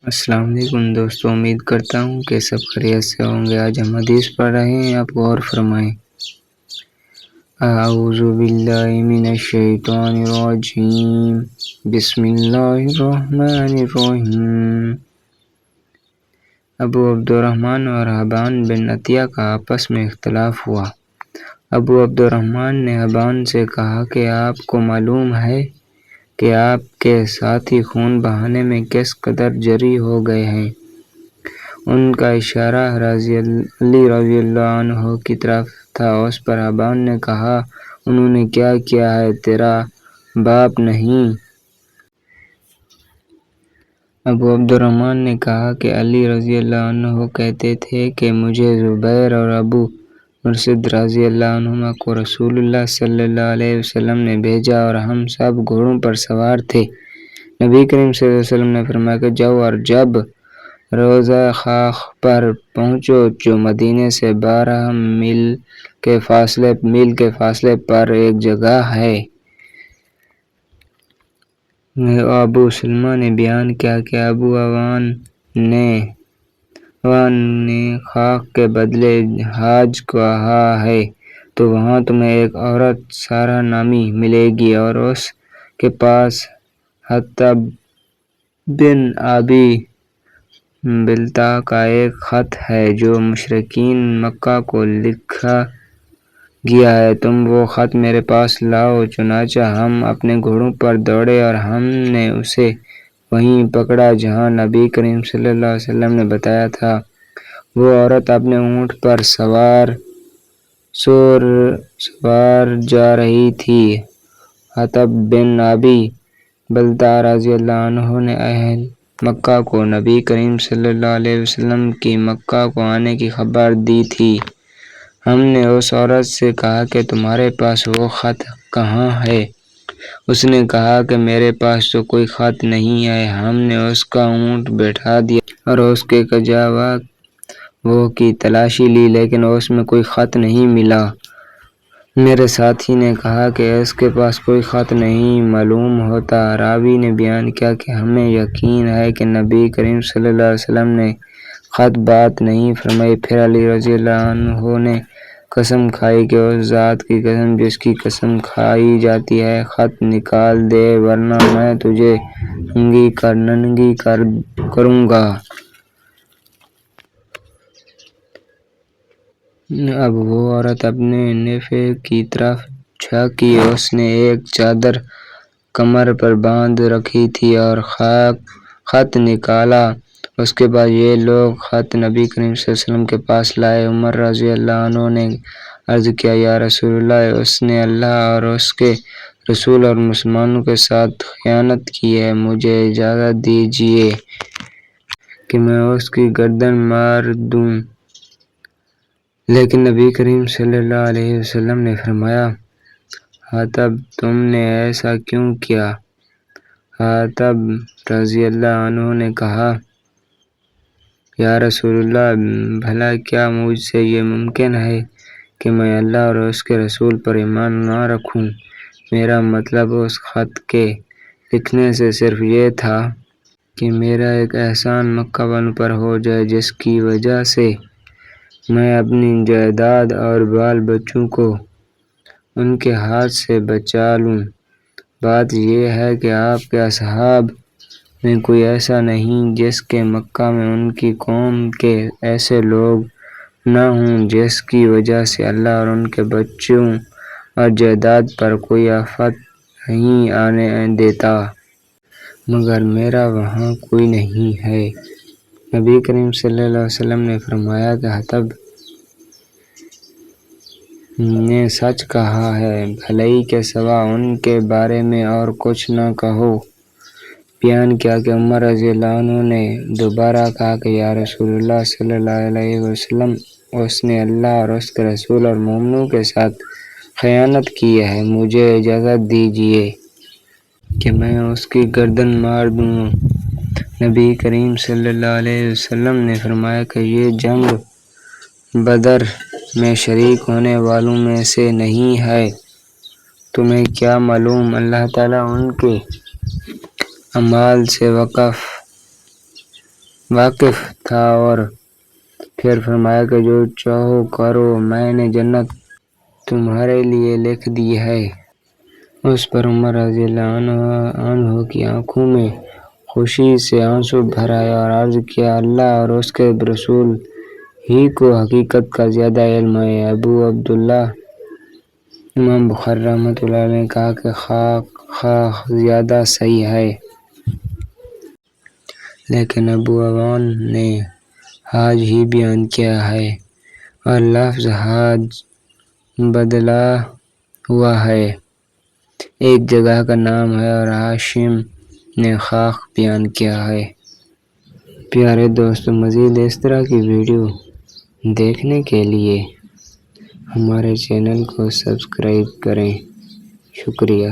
السلام علیکم دوستوں، امید کرتا ہوں کہ سب خیریت سے ہوں گے۔ آج ہم حدیث پڑھ رہے ہیں، آپ غور فرمائیں۔ اعوذ باللہ من الشیطان الرجیم، بسم اللہ الرحمن الرحیم۔ ابو عبدالرحمن اور حبان بن عطیہ کا آپس میں اختلاف ہوا۔ ابو عبدالرحمن نے حبان سے کہا کہ آپ کو معلوم ہے کہ آپ کے ساتھی خون بہانے میں کس قدر جری ہو گئے ہیں۔ ان کا اشارہ علی رضی اللہ عنہ کی طرف تھا۔ اس پر حبان نے کہا، انہوں نے کیا کیا ہے، تیرا باپ نہیں؟ ابو عبدالرحمن نے کہا کہ علی رضی اللہ عنہ کہتے تھے کہ مجھے زبیر اور ابو مرثد رضی اللہ عنہما کو رسول اللہ صلی اللہ علیہ وسلم نے بھیجا اور ہم سب گھوڑوں پر سوار تھے۔ نبی کریم صلی اللہ علیہ وسلم نے فرمایا کہ جاؤ اور جب روضہ خاک پر پہنچو جو مدینے سے 12 میل کے فاصلے پر ایک جگہ ہے۔ ابو سلمہ نے بیان کیا کہ ابو عوان نے خاک کے بدلے حاج کہا ہے، تو وہاں تمہیں ایک عورت سارہ نامی ملے گی اور اس کے پاس حطب بن ابی بلتع کا ایک خط ہے جو مشرکین مکہ کو لکھا گیا ہے، تم وہ خط میرے پاس لاؤ۔ چنانچہ ہم اپنے گھوڑوں پر دوڑے اور ہم نے اسے وہیں پکڑا جہاں نبی کریم صلی اللہ علیہ وسلم نے بتایا تھا۔ وہ عورت اپنے اونٹ پر سوار جا رہی تھی۔ حطب بن ابی بلتع رضی اللہ عنہ نے اہل مکہ کو نبی کریم صلی اللہ علیہ وسلم کی مکہ کو آنے کی خبر دی تھی۔ ہم نے اس عورت سے کہا کہ تمہارے پاس وہ خط کہاں ہے؟ اس نے کہا کہ میرے پاس تو کوئی خط نہیں ہے۔ ہم نے اس کا اونٹ بٹھا دیا اور اس کے کجاوہ کی تلاشی لی، لیکن اس میں کوئی خط نہیں ملا۔ میرے ساتھی نے کہا کہ اس کے پاس کوئی خط نہیں معلوم ہوتا۔ راوی نے بیان کیا کہ ہمیں یقین ہے کہ نبی کریم صلی اللہ علیہ وسلم نے خط بات نہیں فرمائی۔ پھر علی رضی اللہ عنہ نے قسم کھائی کہ اس ذات کی قسم جس کی قسم کھائی جاتی ہے، خط نکال دے ورنہ میں تجھے ننگی کروں گا۔ اب وہ عورت اپنے نفع کی طرف جھانکی۔ اس نے ایک چادر کمر پر باندھ رکھی تھی اور خط نکالا۔ اس کے بعد یہ لوگ خط نبی کریم صلی اللہ علیہ وسلم کے پاس لائے۔ عمر رضی اللہ عنہ نے عرض کیا، یا رسول اللہ، اس نے اللہ اور اس کے رسول اور مسلمانوں کے ساتھ خیانت کی ہے، مجھے اجازت دیجیے کہ میں اس کی گردن مار دوں۔ لیکن نبی کریم صلی اللہ علیہ وسلم نے فرمایا، حطب تم نے ایسا کیوں کیا؟ حطب رضی اللہ عنہ نے کہا، یا رسول اللہ، بھلا کیا مجھ سے یہ ممکن ہے کہ میں اللہ اور اس کے رسول پر ایمان نہ رکھوں؟ میرا مطلب اس خط کے لکھنے سے صرف یہ تھا کہ میرا ایک احسان مکہ والوں پر ہو جائے، جس کی وجہ سے میں اپنی جائیداد اور بال بچوں کو ان کے ہاتھ سے بچا لوں۔ بات یہ ہے کہ آپ کے اصحاب میں کوئی ایسا نہیں جس کے مکہ میں ان کی قوم کے ایسے لوگ نہ ہوں جس کی وجہ سے اللہ اور ان کے بچوں اور جائیداد پر کوئی آفت نہیں آنے دیتا، مگر میرا وہاں کوئی نہیں ہے۔ نبی کریم صلی اللہ علیہ وسلم نے فرمایا کہ حطب نے سچ کہا ہے، بھلائی کے سوا ان کے بارے میں اور کچھ نہ کہو۔ بیان کیا کہ عمر رضی اللہ عنہ نے دوبارہ کہا کہ یا رسول اللہ صلی اللہ علیہ وسلم، اس نے اللہ اور اس کے رسول اور مومنوں کے ساتھ خیانت کی ہے، مجھے اجازت دیجیے کہ میں اس کی گردن مار دوں۔ نبی کریم صلی اللہ علیہ وسلم نے فرمایا کہ یہ جنگ بدر میں شریک ہونے والوں میں سے نہیں ہے۔ تمہیں کیا معلوم اللہ تعالیٰ ان کے اعمال سے واقف واقف تھا اور پھر فرمایا کہ جو چاہو کرو، میں نے جنت تمہارے لیے لکھ دی ہے۔ اس پر عمر رضی اللہ عنہ کی آنکھوں میں خوشی سے آنسو بھر آئے اور عرض کیا، اللہ اور اس کے رسول ہی کو حقیقت کا زیادہ علم ہے۔ ابو عبداللہ امام بخاری رحمۃ اللہ علیہ نے کہا کہ خواہ زیادہ صحیح ہے، لیکن ابو عوان نے حاج ہی بیان کیا ہے اور لفظ حاج بدلا ہوا ہے، ایک جگہ کا نام ہے، اور ہاشم نے خاک بیان کیا ہے۔ پیارے دوستو، مزید اس طرح کی ویڈیو دیکھنے کے لیے ہمارے چینل کو سبسکرائب کریں۔ شکریہ۔